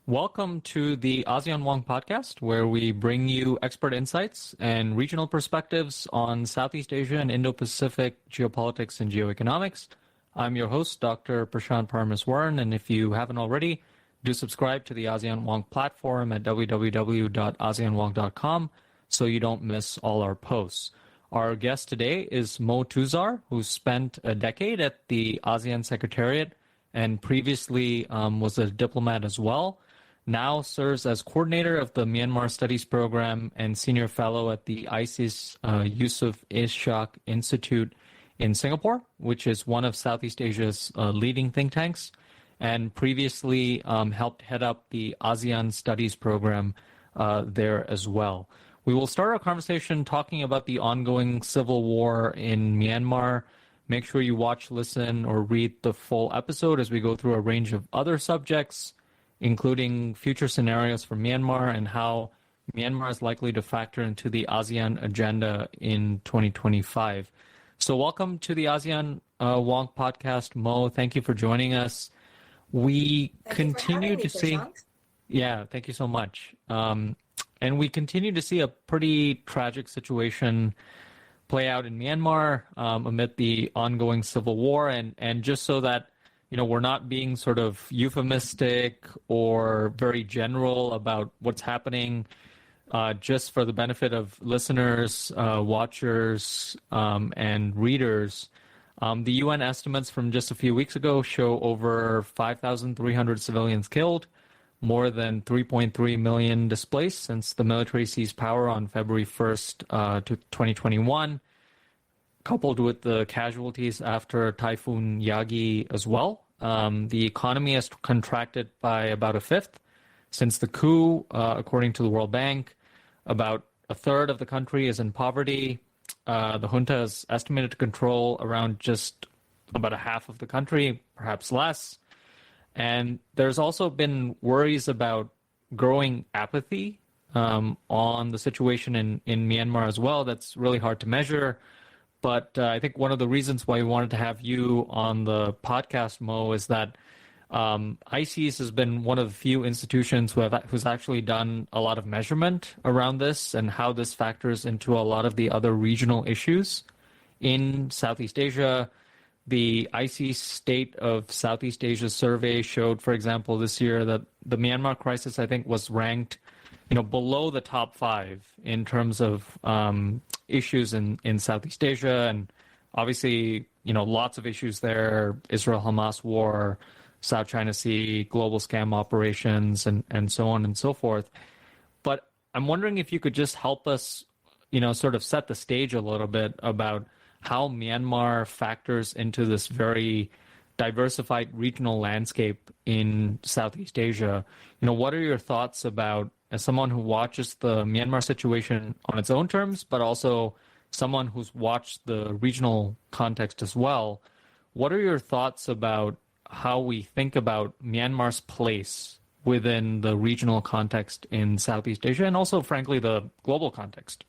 Welcome to the ASEAN Wonk Podcast, where we bring you expert insights and regional perspectives on Southeast Asia and Indo-Pacific geopolitics and geoeconomics. I'm your host, Dr. Prashanth Parmaswaran, and if you haven't already, do subscribe to the ASEAN Wonk platform at www.aseanwonk.com so you don't miss all our posts. Our guest today is Moe Thuzar, who spent a decade at the ASEAN Secretariat and previously was a diplomat as well. Now serves as coordinator of the Myanmar Studies Program and senior fellow at the ISEAS Yusof Ishak Institute in Singapore, which is one of Southeast Asia's leading think tanks, and previously helped head up the ASEAN Studies Program there as well. We will start our conversation talking about the ongoing civil war in Myanmar. Make sure you watch, listen, or read the full episode as we go through a range of other subjects, including future scenarios for Myanmar and how Myanmar is likely to factor into the ASEAN agenda in 2025. So welcome to the ASEAN Wonk Podcast, Moe. Thank you for joining us. We continue to see... Yeah, thank you so much. And we continue to see a pretty tragic situation play out in Myanmar amid the ongoing civil war. And just so that we're not being sort of euphemistic or very general about what's happening, just for the benefit of listeners, watchers, and readers. The UN estimates from just a few weeks ago show over 5,300 civilians killed, more than 3.3 million displaced since the military seized power on February 1st, 2021. Coupled with the casualties after Typhoon Yagi as well. The economy has contracted by about a fifth since the coup, according to the World Bank. About a third of the country is in poverty. The junta is estimated to control around just about a half of the country, perhaps less. And there's also been worries about growing apathy on the situation in Myanmar as well. That's really hard to measure. But I think one of the reasons why we wanted to have you on the podcast, Moe, is that ISEAS has been one of the few institutions who's actually done a lot of measurement around this and how this factors into a lot of the other regional issues in Southeast Asia. The ISEAS State of Southeast Asia survey showed, for example, this year that the Myanmar crisis, I think, was ranked below the top 5 in terms of issues in Southeast Asia. And obviously, lots of issues there: Israel-Hamas war, South China Sea, global scam operations, and so on and so forth. But I'm wondering if you could just help us, sort of set the stage a little bit about how Myanmar factors into this very diversified regional landscape in Southeast Asia. What are your thoughts about, as someone who watches the Myanmar situation on its own terms, but also someone who's watched the regional context as well, what are your thoughts about how we think about Myanmar's place within the regional context in Southeast Asia and also, frankly, the global context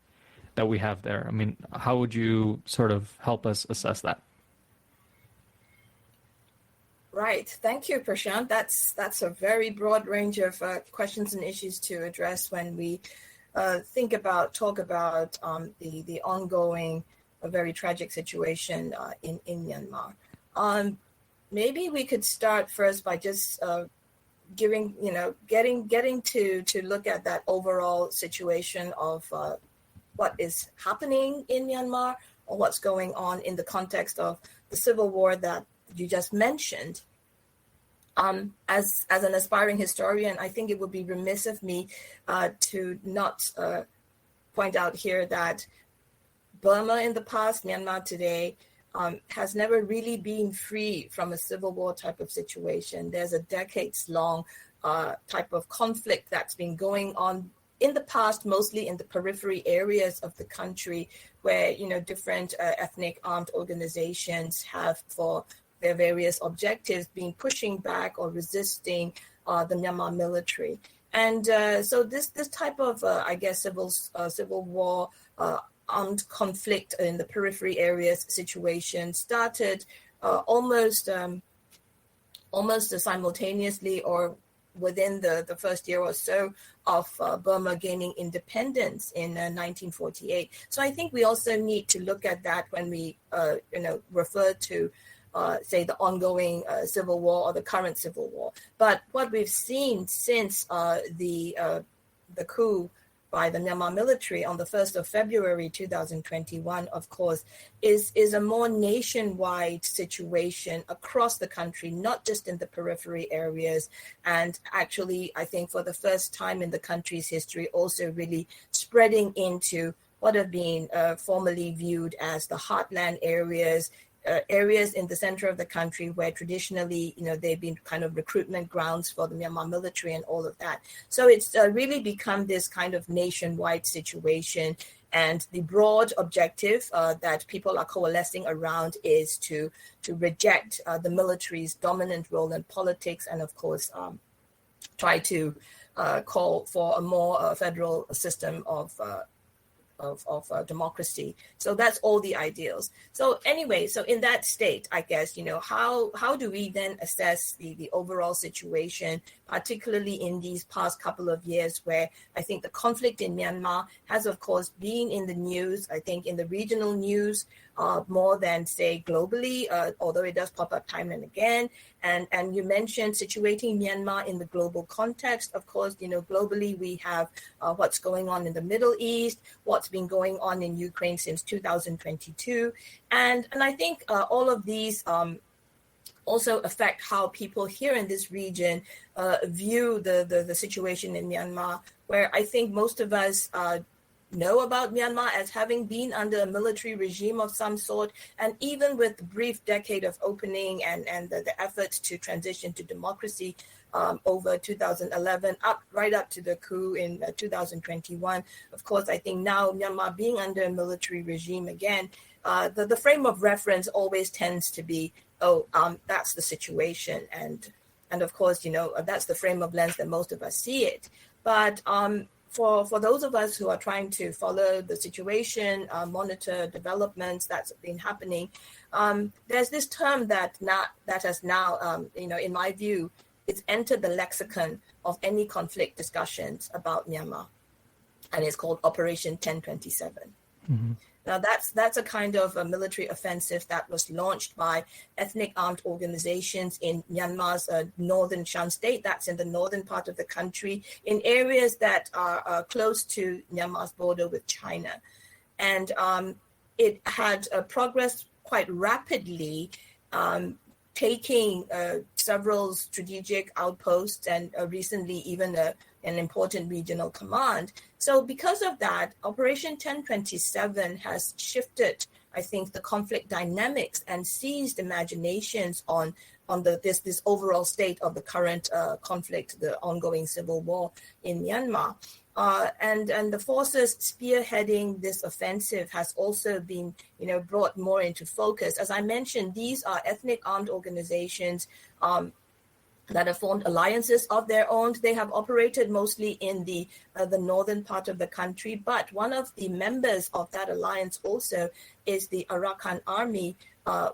that we have there? I mean, how would you sort of help us assess that? Right. Thank you, Prashanth. That's a very broad range of questions and issues to address when we talk about the ongoing, very tragic situation in Myanmar. Maybe we could start first by just getting to look at that overall situation of what is happening in Myanmar or what's going on in the context of the civil war that you just mentioned. As an aspiring historian, I think it would be remiss of me to not point out here that Burma in the past, Myanmar today, has never really been free from a civil war type of situation. There's a decades-long type of conflict that's been going on in the past, mostly in the periphery areas of the country, where different ethnic armed organizations have, for their various objectives, been pushing back or resisting the Myanmar military. And so this type of, civil war, armed conflict in the periphery areas situation started almost simultaneously or within the first year or so of Burma gaining independence in 1948. So I think we also need to look at that when we, refer to, say, the ongoing civil war or the current civil war. But what we've seen since the coup by the Myanmar military on the 1st of February 2021, of course, is a more nationwide situation across the country, not just in the periphery areas. And actually, I think for the first time in the country's history, also really spreading into what have been formerly viewed as the heartland areas, areas in the center of the country where traditionally, they've been kind of recruitment grounds for the Myanmar military and all of that. So it's really become this kind of nationwide situation. And the broad objective that people are coalescing around is to reject the military's dominant role in politics and, of course, try to call for a more federal system of democracy. So that's all the ideals. So anyway, so in that state, I guess, how do we then assess the overall situation, particularly in these past couple of years where I think the conflict in Myanmar has, of course, been in the news, I think in the regional news, more than, say, globally, although it does pop up time and again. And you mentioned situating Myanmar in the global context. Of course, globally, we have what's going on in the Middle East, what's been going on in Ukraine since 2022. And I think all of these also affect how people here in this region view the situation in Myanmar, where I think most of us know about Myanmar as having been under a military regime of some sort, and even with the brief decade of opening and the efforts to transition to democracy over 2011 right up to the coup in 2021. Of course, I think now Myanmar being under a military regime again, the frame of reference always tends to be, that's the situation, and of course, that's the frame of lens that most of us see it. But for those of us who are trying to follow the situation, monitor developments that's been happening, there's this term that has now, in my view, it's entered the lexicon of any conflict discussions about Myanmar, and it's called Operation 1027. Mm-hmm. Now, that's a kind of a military offensive that was launched by ethnic armed organizations in Myanmar's northern Shan state, that's in the northern part of the country, in areas that are close to Myanmar's border with China. And it had progressed quite rapidly, taking several strategic outposts and recently even an important regional command. So because of that, Operation 1027 has shifted, I think, the conflict dynamics and seized imaginations on this overall state of the current conflict, the ongoing civil war in Myanmar. And the forces spearheading this offensive has also been, brought more into focus. As I mentioned, these are ethnic armed organizations that have formed alliances of their own. They have operated mostly in the northern part of the country, but one of the members of that alliance also is the Arakan Army,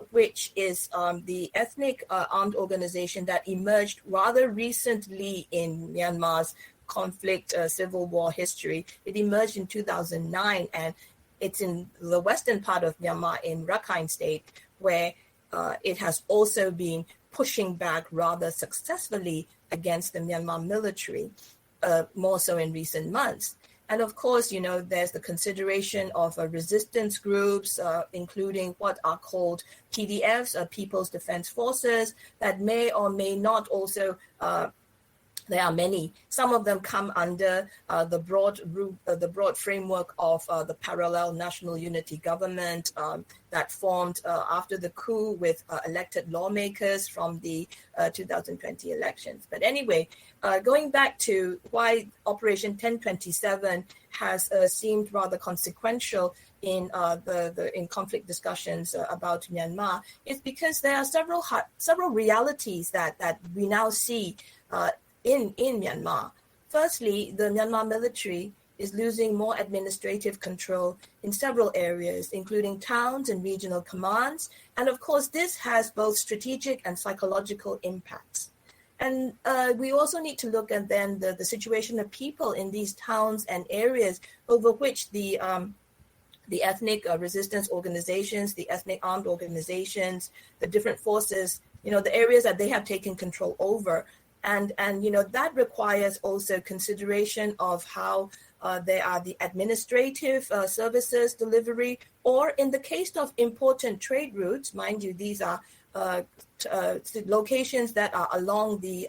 which is the ethnic armed organization that emerged rather recently in Myanmar's conflict civil war history. It emerged in 2009, and it's in the western part of Myanmar in Rakhine State, where it has also been pushing back rather successfully against the Myanmar military, more so in recent months. And of course, there's the consideration of resistance groups, including what are called PDFs, People's Defense Forces, that may or may not also there are many. Some of them come under the broad framework of the parallel national unity government that formed after the coup with elected lawmakers from the 2020 elections. But anyway, going back to why Operation 1027 has seemed rather consequential in in conflict discussions about Myanmar, is because there are several realities that we now see in Myanmar. Firstly, the Myanmar military is losing more administrative control in several areas, including towns and regional commands. And of course, this has both strategic and psychological impacts. And we also need to look at then the situation of people in these towns and areas over which the ethnic resistance organizations, the ethnic armed organizations, the different forces, the areas that they have taken control over. And that requires also consideration of how there are the administrative services delivery, or in the case of important trade routes, mind you, these are locations that are along the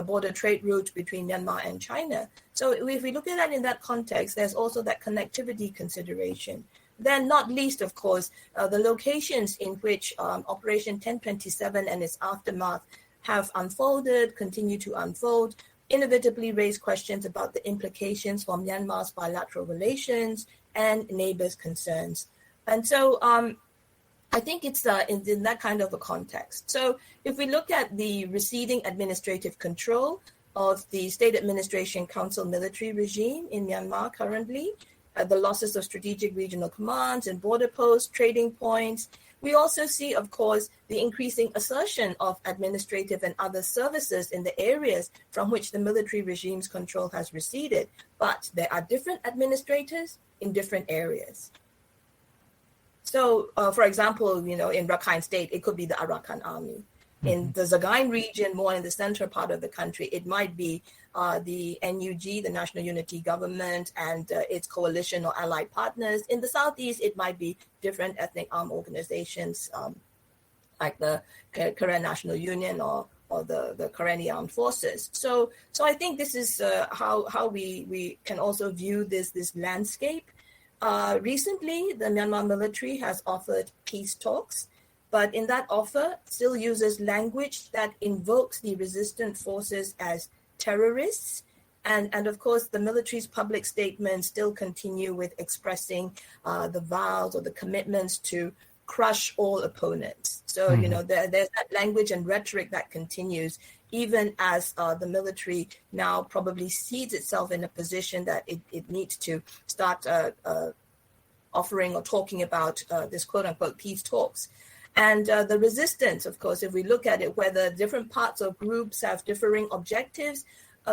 border trade route between Myanmar and China. So if we look at that in that context, there's also that connectivity consideration. Then not least, of course, the locations in which Operation 1027 and its aftermath have unfolded, continue to unfold, inevitably raise questions about the implications for Myanmar's bilateral relations and neighbors' concerns. And so I think it's in that kind of a context. So if we look at the receding administrative control of the State Administration Council military regime in Myanmar currently, the losses of strategic regional commands and border posts, trading points, we also see, of course, the increasing assertion of administrative and other services in the areas from which the military regime's control has receded. But there are different administrators in different areas. So, for example, in Rakhine State, it could be the Arakan Army. In the Sagaing region, more in the central part of the country, it might be the NUG, the National Unity Government, and its coalition or allied partners. In the southeast, it might be different ethnic armed organizations like the Karen National Union or the Karenni Armed Forces. So I think this is how we can also view this landscape. Recently, the Myanmar military has offered peace talks, but in that offer still uses language that invokes the resistant forces as terrorists. And of course, the military's public statements still continue with expressing the vows or the commitments to crush all opponents. So, there's that language and rhetoric that continues, even as the military now probably sees itself in a position that it needs to start offering or talking about this quote-unquote peace talks. And the resistance, of course, if we look at it, whether different parts or groups have differing objectives,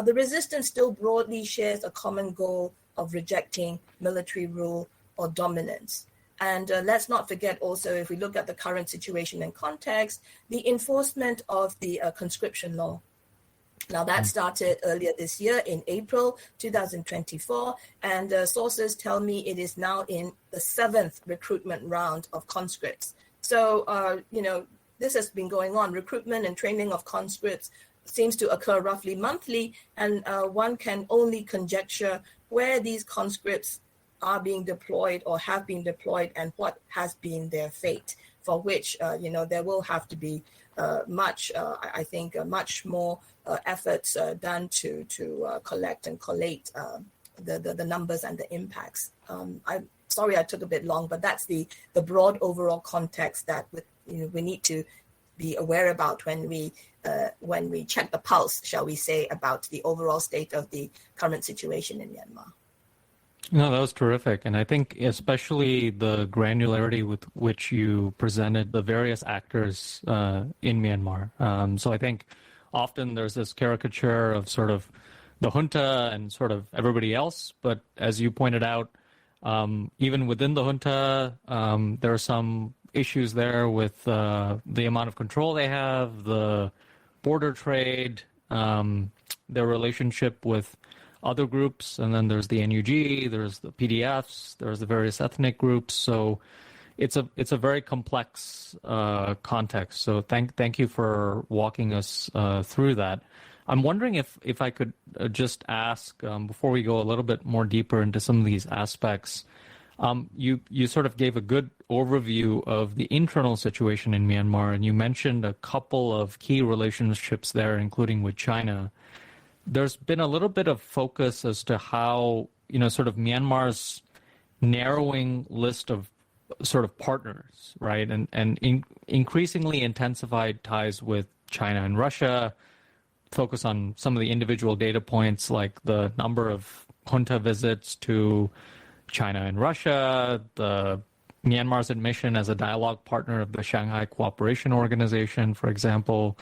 the resistance still broadly shares a common goal of rejecting military rule or dominance. And let's not forget also, if we look at the current situation and context, the enforcement of the conscription law. Now, that started earlier this year in April 2024, and sources tell me it is now in the 7th recruitment round of conscripts. So, this has been going on. Recruitment and training of conscripts seems to occur roughly monthly, and one can only conjecture where these conscripts are being deployed or have been deployed and what has been their fate, for which, there will have to be much more efforts done to collect and collate the numbers and the impacts. I'm sorry I took a bit long, but that's the broad overall context that we need to be aware about when we check the pulse, shall we say, about the overall state of the current situation in Myanmar. No, that was terrific. And I think especially the granularity with which you presented the various actors in Myanmar. So I think often there's this caricature of sort of the junta and sort of everybody else. But as you pointed out, even within the junta, there are some issues there with the amount of control they have, the border trade, their relationship with other groups, and then there's the NUG, there's the PDFs, there's the various ethnic groups. So it's a very complex context. So thank you for walking us through that. I'm wondering if I could just ask, before we go a little bit more deeper into some of these aspects, you sort of gave a good overview of the internal situation in Myanmar, and you mentioned a couple of key relationships there, including with China. There's been a little bit of focus as to how, sort of Myanmar's narrowing list of sort of partners, right? And increasingly intensified ties with China and Russia, focus on some of the individual data points like the number of junta visits to China and Russia, the Myanmar's admission as a dialogue partner of the Shanghai Cooperation Organization, for example.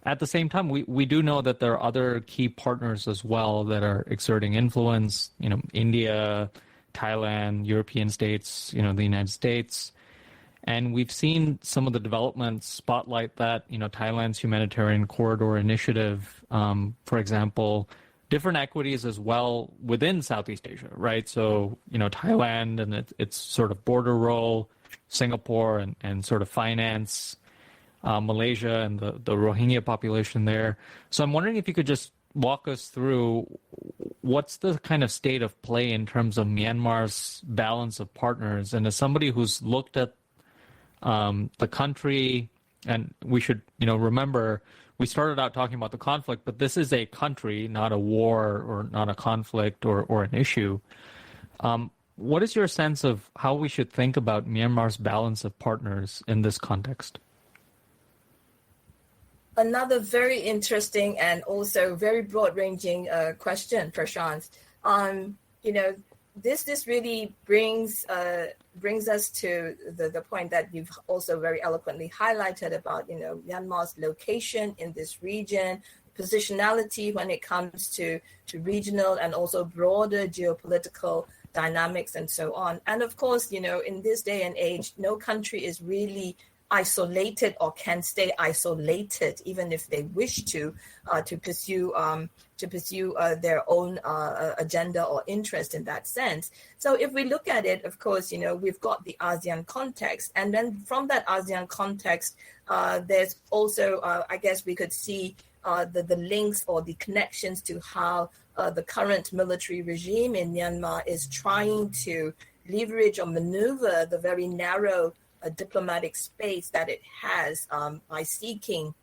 at the same time, we do know that there are other key partners as well that are exerting influence, India, Thailand, European states, the United States. And we've seen some of the developments spotlight that, Thailand's humanitarian corridor initiative, for example, different equities as well within Southeast Asia, right? So, Thailand and its sort of border role, Singapore and sort of finance, Malaysia and the Rohingya population there. So I'm wondering if you could just walk us through what's the kind of state of play in terms of Myanmar's balance of partners. And as somebody who's looked at the country, and we should, remember, we started out talking about the conflict, but this is a country, not a war or not a conflict or an issue. What is your sense of how we should think about Myanmar's balance of partners in this context? Another very interesting and also very broad-ranging question, Prashanth. This really brings us to the point that you've also very eloquently highlighted about Myanmar's location in this region, positionality when it comes to regional and also broader geopolitical dynamics and so on. And of course, in this day and age, no country is really isolated or can stay isolated, even if they wish to pursue their own agenda or interest in that sense. So if we look at it, of course, we've got the ASEAN context, and then from that ASEAN context, there's also, I guess we could see the links or the connections to how the current military regime in Myanmar is trying to leverage or maneuver the very narrow diplomatic space that it has by seeking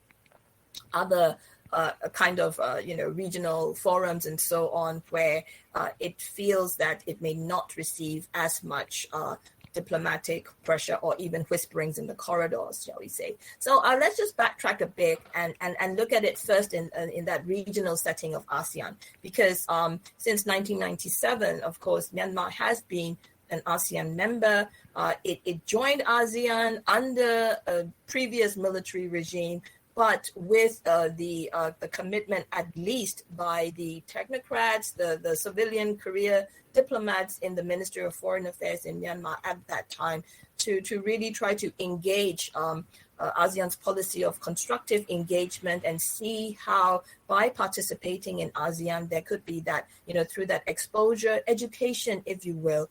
other kind of regional forums and so on, where it feels that it may not receive as much diplomatic pressure or even whisperings in the corridors, shall we say. So let's just backtrack a bit and look at it first in that regional setting of ASEAN, because since 1997, of course, Myanmar has been an ASEAN member. It joined ASEAN under a previous military regime, but with the commitment, at least by the technocrats, the civilian career diplomats in the Ministry of Foreign Affairs in Myanmar at that time, to really try to engage ASEAN's policy of constructive engagement and see how by participating in ASEAN, there could be that, through that exposure, education, if you will,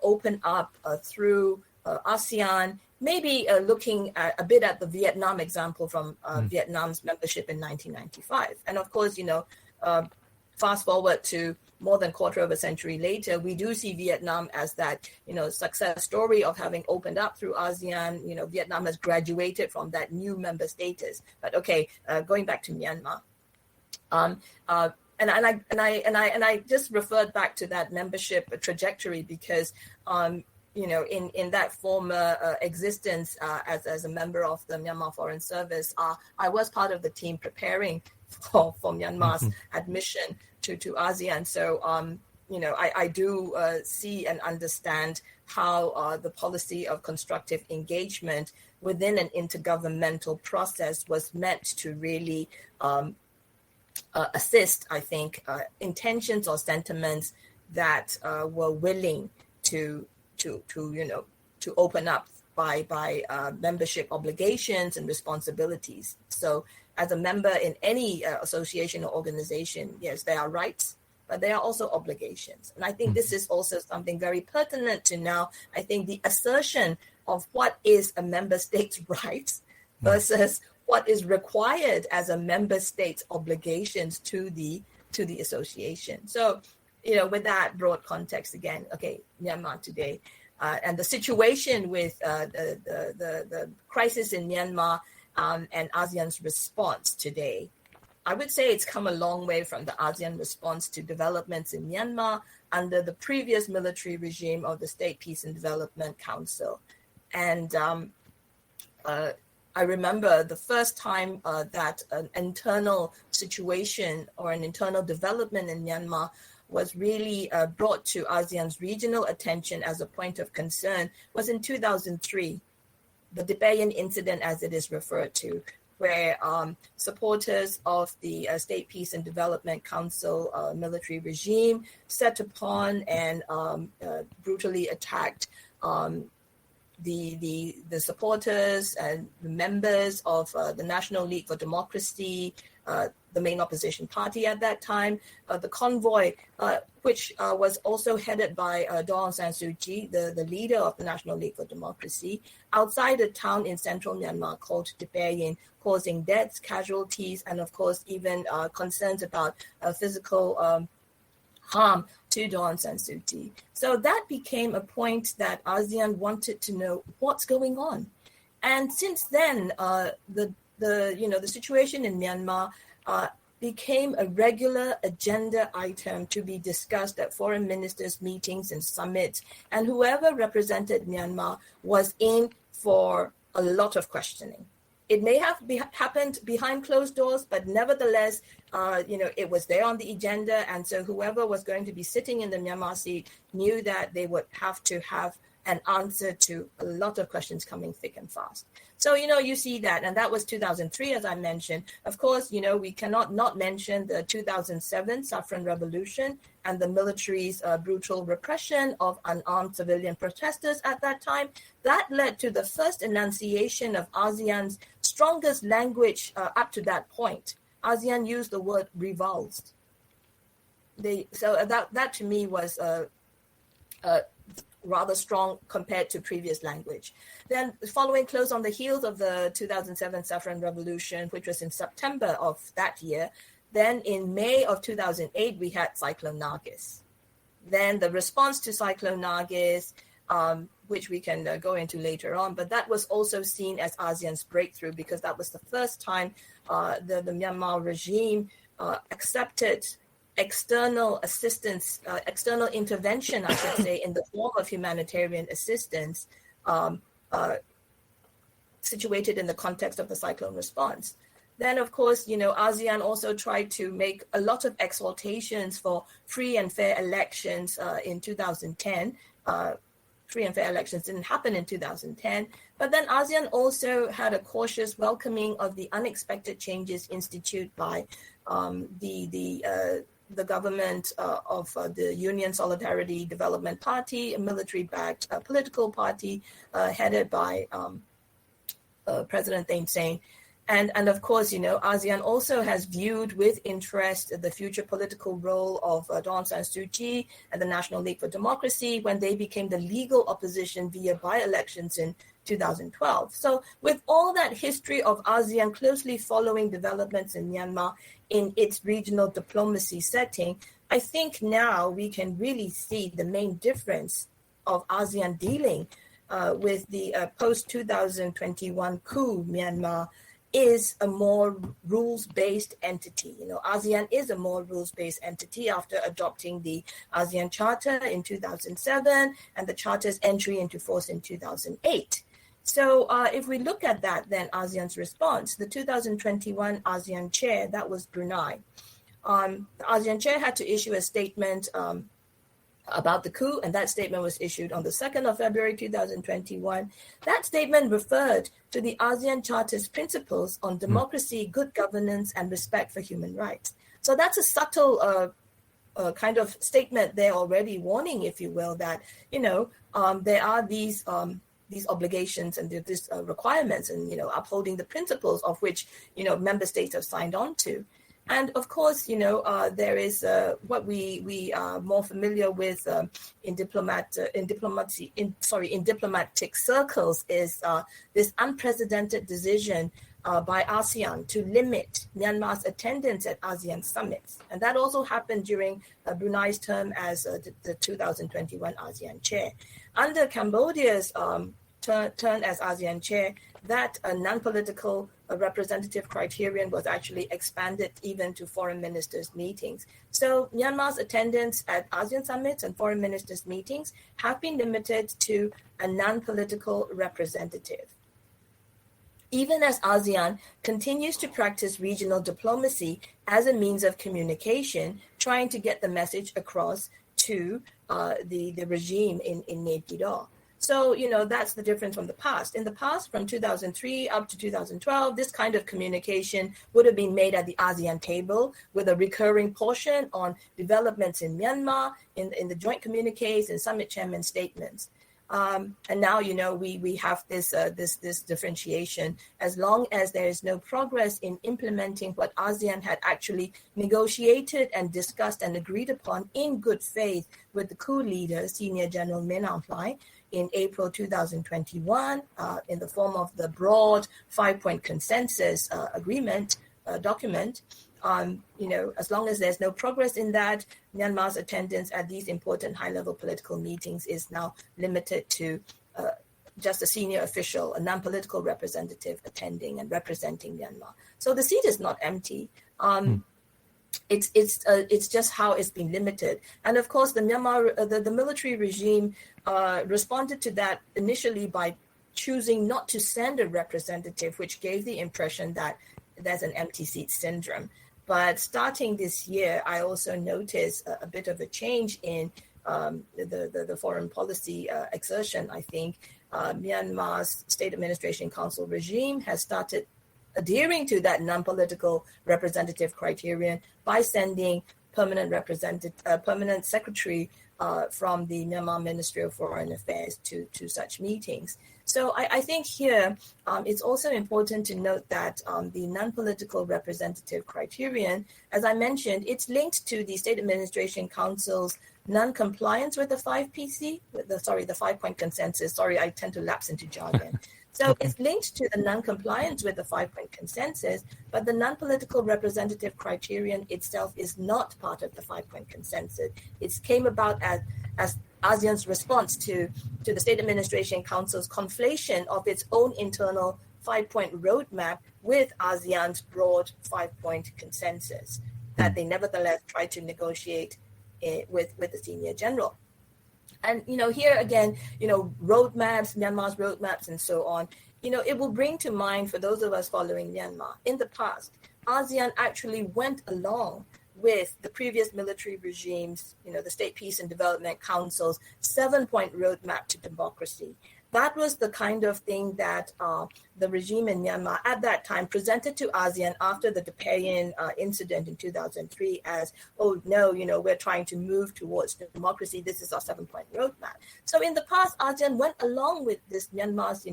open up through ASEAN, maybe looking a bit at the Vietnam example from Vietnam's membership in 1995. And of course, fast forward to more than quarter of a century later, we do see Vietnam as that, success story of having opened up through ASEAN. Vietnam has graduated from that new member status. But okay, going back to Myanmar. And I just referred back to that membership trajectory because, in that former existence as a member of the Myanmar Foreign Service, I was part of the team preparing for Myanmar's admission to ASEAN. So, I do see and understand how the policy of constructive engagement within an intergovernmental process was meant to really assist, I think, intentions or sentiments that were willing to open up by membership obligations and responsibilities. So as a member in any association or organization, yes, there are rights, but there are also obligations. And I think this is also something very pertinent to now, I think, the assertion of what is a member state's rights versus what is required as a member state's obligations to the association. So, with that broad context again, okay, Myanmar today, and the situation with the crisis in Myanmar and ASEAN's response today, I would say it's come a long way from the ASEAN response to developments in Myanmar under the previous military regime of the State Peace and Development Council. And I remember the first time that an internal situation or an internal development in Myanmar was really brought to ASEAN's regional attention as a point of concern was in 2003, the Debayan incident, as it is referred to, where supporters of the State Peace and Development Council military regime set upon and brutally attacked the supporters and the members of the National League for Democracy, the main opposition party at that time, the convoy, which was also headed by Daw Aung San Suu Kyi, the leader of the National League for Democracy, outside a town in central Myanmar called Tepayin, causing deaths, casualties, and of course even concerns about physical harm to Daw Aung San Suu Kyi. So that became a point that ASEAN wanted to know what's going on. And since then, the situation in Myanmar became a regular agenda item to be discussed at foreign ministers' meetings and summits. And whoever represented Myanmar was in for a lot of questioning. It may have happened behind closed doors, but nevertheless, it was there on the agenda. And so whoever was going to be sitting in the Myanmar seat knew that they would have to have an answer to a lot of questions coming thick and fast. So, you see that, and that was 2003, as I mentioned. Of course, we cannot not mention the 2007 Saffron Revolution and the military's brutal repression of unarmed civilian protesters at that time. That led to the first enunciation of ASEAN's strongest language up to that point. ASEAN used the word revulsed. So that to me was rather strong compared to previous language. Then following close on the heels of the 2007 Saffron Revolution, which was in September of that year, then in May of 2008, we had Cyclone Nargis. Then the response to Cyclone Nargis, which we can go into later on, but that was also seen as ASEAN's breakthrough because that was the first time the Myanmar regime accepted external assistance, external intervention, I should say, in the form of humanitarian assistance situated in the context of the cyclone response. Then, of course, ASEAN also tried to make a lot of exhortations for free and fair elections in 2010. Free and fair elections didn't happen in 2010. But then ASEAN also had a cautious welcoming of the unexpected changes instituted by the government of the Union Solidarity Development Party, a military-backed political party headed by President Thein Sein. And of course, ASEAN also has viewed with interest the future political role of Daw Aung San Suu Kyi and the National League for Democracy when they became the legal opposition via by-elections in 2012. So with all that history of ASEAN closely following developments in Myanmar in its regional diplomacy setting, I think now we can really see the main difference of ASEAN dealing with the post-2021 coup Myanmar is a more rules-based entity. ASEAN is a more rules-based entity after adopting the ASEAN Charter in 2007 and the Charter's entry into force in 2008. So if we look at that, then ASEAN's response, the 2021 ASEAN chair, that was Brunei. The ASEAN chair had to issue a statement about the coup, and that statement was issued on the 2nd of February 2021. That statement referred to the ASEAN Charter's principles on democracy, good governance, and respect for human rights. So that's a subtle kind of statement there already, warning, if you will, that, there are these obligations and these requirements and, upholding the principles of which, member states have signed on to. And of course, there is what we are more familiar with in diplomatic circles is this unprecedented decision by ASEAN to limit Myanmar's attendance at ASEAN summits. And that also happened during Brunei's term as the 2021 ASEAN chair. Under Cambodia's turn as ASEAN chair, that non-political representative criterion was actually expanded even to foreign ministers' meetings. So Myanmar's attendance at ASEAN summits and foreign ministers' meetings have been limited to a non-political representative. Even as ASEAN continues to practice regional diplomacy as a means of communication, trying to get the message across to the regime in Naypyidaw. So, that's the difference from the past. In the past, from 2003 up to 2012, this kind of communication would have been made at the ASEAN table with a recurring portion on developments in Myanmar, in the joint communiques and summit chairman statements. And now, we have this differentiation. As long as there is no progress in implementing what ASEAN had actually negotiated and discussed and agreed upon in good faith with the coup leader, Senior General Min Aung Hlaing, in April 2021, in the form of the broad 5-point consensus agreement document. As long as there's no progress in that, Myanmar's attendance at these important high-level political meetings is now limited to just a senior official, a non-political representative attending and representing Myanmar. So the seat is not empty. It's just how it's been limited. And of course, the Myanmar, the military regime responded to that initially by choosing not to send a representative, which gave the impression that there's an empty seat syndrome. But starting this year, I also noticed a bit of a change in the foreign policy exertion. I think Myanmar's State Administration Council regime has started adhering to that non-political representative criterion by sending permanent secretary from the Myanmar Ministry of Foreign Affairs to such meetings. So I think here it's also important to note that the non-political representative criterion, as I mentioned, it's linked to the State Administration Council's non-compliance with the 5PC, the 5-point consensus. Sorry, I tend to lapse into jargon. So it's linked to the non-compliance with the 5-point consensus, but the non-political representative criterion itself is not part of the 5-point consensus. It came about as ASEAN's response to the State Administration Council's conflation of its own internal 5-point roadmap with ASEAN's broad 5-point consensus that they nevertheless tried to negotiate with the senior general. And, here again, roadmaps, Myanmar's roadmaps and so on, it will bring to mind for those of us following Myanmar. In the past, ASEAN actually went along with the previous military regimes, the State Peace and Development Council's 7-point roadmap to democracy. That was the kind of thing that the regime in Myanmar at that time presented to ASEAN after the Tapayan incident in 2003 as, oh, no, we're trying to move towards democracy. This is our 7-point roadmap. So in the past, ASEAN went along with this Myanmar's,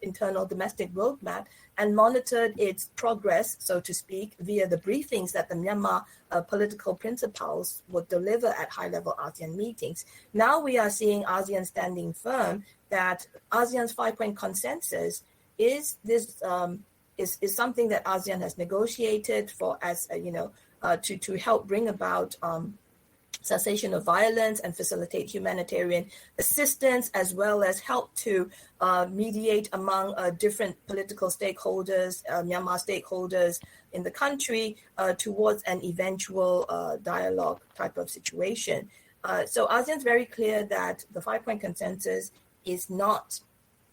internal domestic roadmap and monitored its progress, so to speak, via the briefings that the Myanmar political principals would deliver at high-level ASEAN meetings. Now we are seeing ASEAN standing firm that ASEAN's 5-point consensus is something that ASEAN has negotiated for to help bring about cessation of violence and facilitate humanitarian assistance, as well as help to mediate among different political stakeholders, Myanmar stakeholders in the country towards an eventual dialogue type of situation. So ASEAN's very clear that the 5-point consensus is not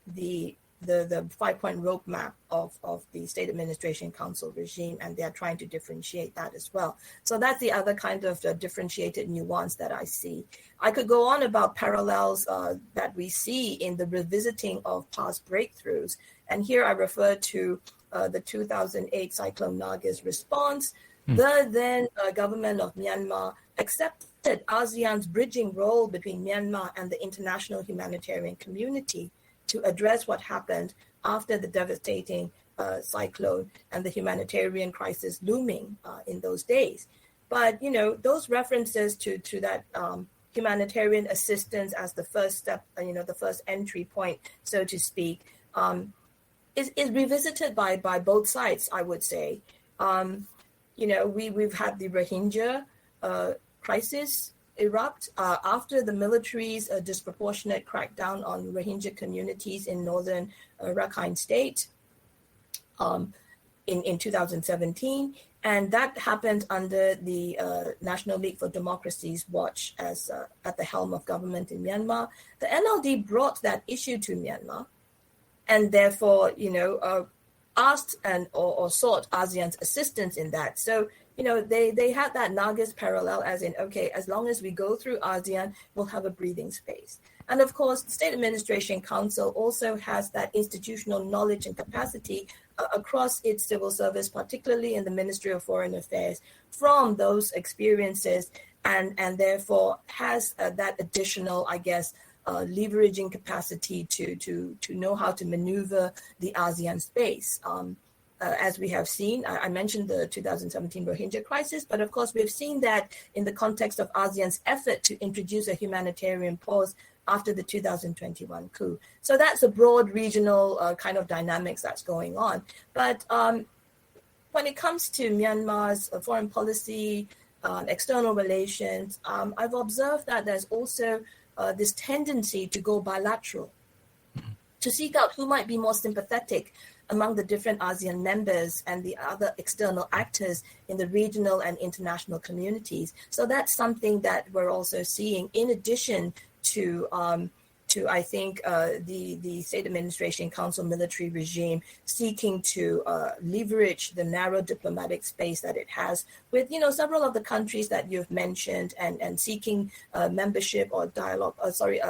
the 5-point roadmap of the State Administration Council regime, and they are trying to differentiate that as well. So that's the other kind of differentiated nuance that I see. I could go on about parallels that we see in the revisiting of past breakthroughs. And here I refer to the 2008 Cyclone Naga's response. The then government of Myanmar accepted ASEAN's bridging role between Myanmar and the international humanitarian community to address what happened after the devastating cyclone and the humanitarian crisis looming in those days. But, those references to that humanitarian assistance as the first step, the first entry point, so to speak, is revisited by both sides, I would say. We've had the Rohingya crisis erupt after the military's disproportionate crackdown on Rohingya communities in northern Rakhine State in 2017. And that happened under the National League for Democracy's watch as at the helm of government in Myanmar. The NLD brought that issue to Myanmar and therefore, asked or sought ASEAN's assistance in that. So, they had that Nagas parallel, as in, okay, as long as we go through ASEAN, we'll have a breathing space. And of course, the State Administration Council also has that institutional knowledge and capacity across its civil service, particularly in the Ministry of Foreign Affairs, from those experiences, and therefore has that additional, I guess, leveraging capacity to know how to maneuver the ASEAN space. As we have seen, I mentioned the 2017 Rohingya crisis, but of course we've seen that in the context of ASEAN's effort to introduce a humanitarian pause after the 2021 coup. So that's a broad regional kind of dynamics that's going on. But when it comes to Myanmar's foreign policy, external relations, I've observed that there's also this tendency to go bilateral, to seek out who might be more sympathetic among the different ASEAN members and the other external actors in the regional and international communities. So that's something that we're also seeing, in addition to I think, the State Administration Council military regime seeking to leverage the narrow diplomatic space that it has with, several of the countries that you've mentioned, and seeking membership or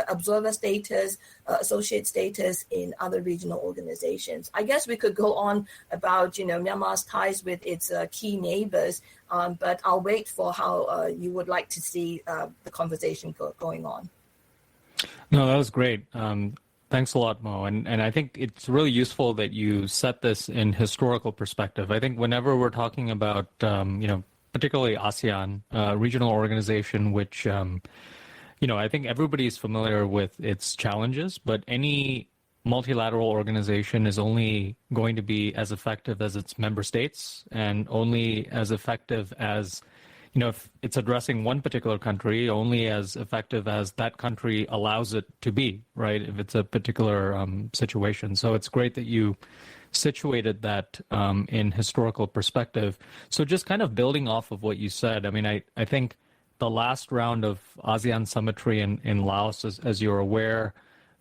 observer status, associate status in other regional organizations. I guess we could go on about, Myanmar's ties with its key neighbors, but I'll wait for how you would like to see the conversation going on. No, that was great. Thanks a lot, Mo. And I think it's really useful that you set this in historical perspective. I think whenever we're talking about, particularly ASEAN, regional organization, which, I think everybody's familiar with its challenges, but any multilateral organization is only going to be as effective as its member states, and only as effective as, if it's addressing one particular country, only as effective as that country allows it to be, right? If it's a particular situation. So it's great that you situated that in historical perspective. So just kind of building off of what you said, I mean, I think the last round of ASEAN summitry in Laos, as you're aware,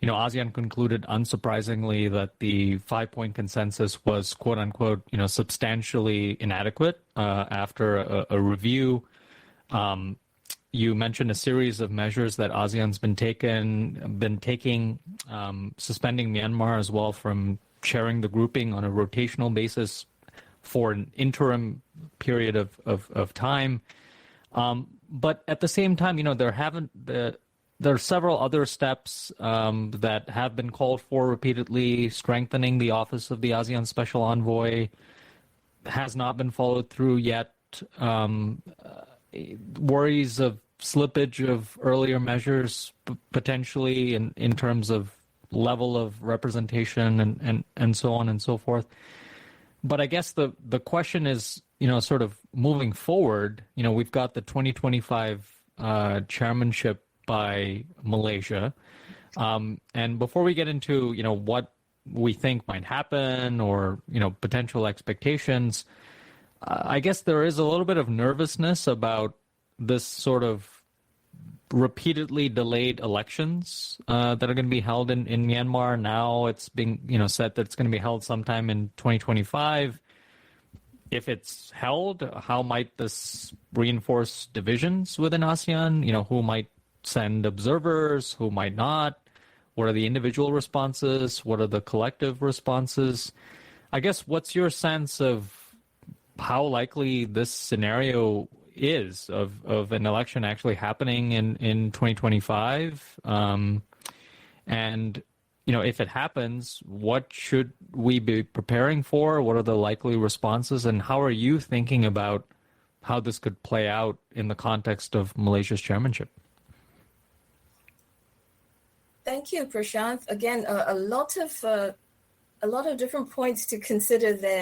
ASEAN concluded, unsurprisingly, that the 5-point consensus was, quote unquote, substantially inadequate after a review. You mentioned a series of measures that ASEAN's been taking, suspending Myanmar as well from chairing the grouping on a rotational basis for an interim period of time. But at the same time, there are several other steps that have been called for repeatedly. Strengthening the office of the ASEAN Special Envoy has not been followed through yet. Worries of slippage of earlier measures, potentially in terms of level of representation and so on and so forth. But I guess the question is, sort of moving forward, we've got the 2025 chairmanship by Malaysia. And before we get into, what we think might happen or, potential expectations, I guess there is a little bit of nervousness about this sort of repeatedly delayed elections that are going to be held in Myanmar. Now it's being, said that it's going to be held sometime in 2025. If it's held, how might this reinforce divisions within ASEAN? Who might send observers, who might not? What are the individual responses? What are the collective responses? I guess, what's your sense of how likely this scenario is of an election actually happening in 2025? And, if it happens, what should we be preparing for? What are the likely responses? And how are you thinking about how this could play out in the context of Malaysia's chairmanship? Thank you, Prashanth. Again, a lot of different points to consider there.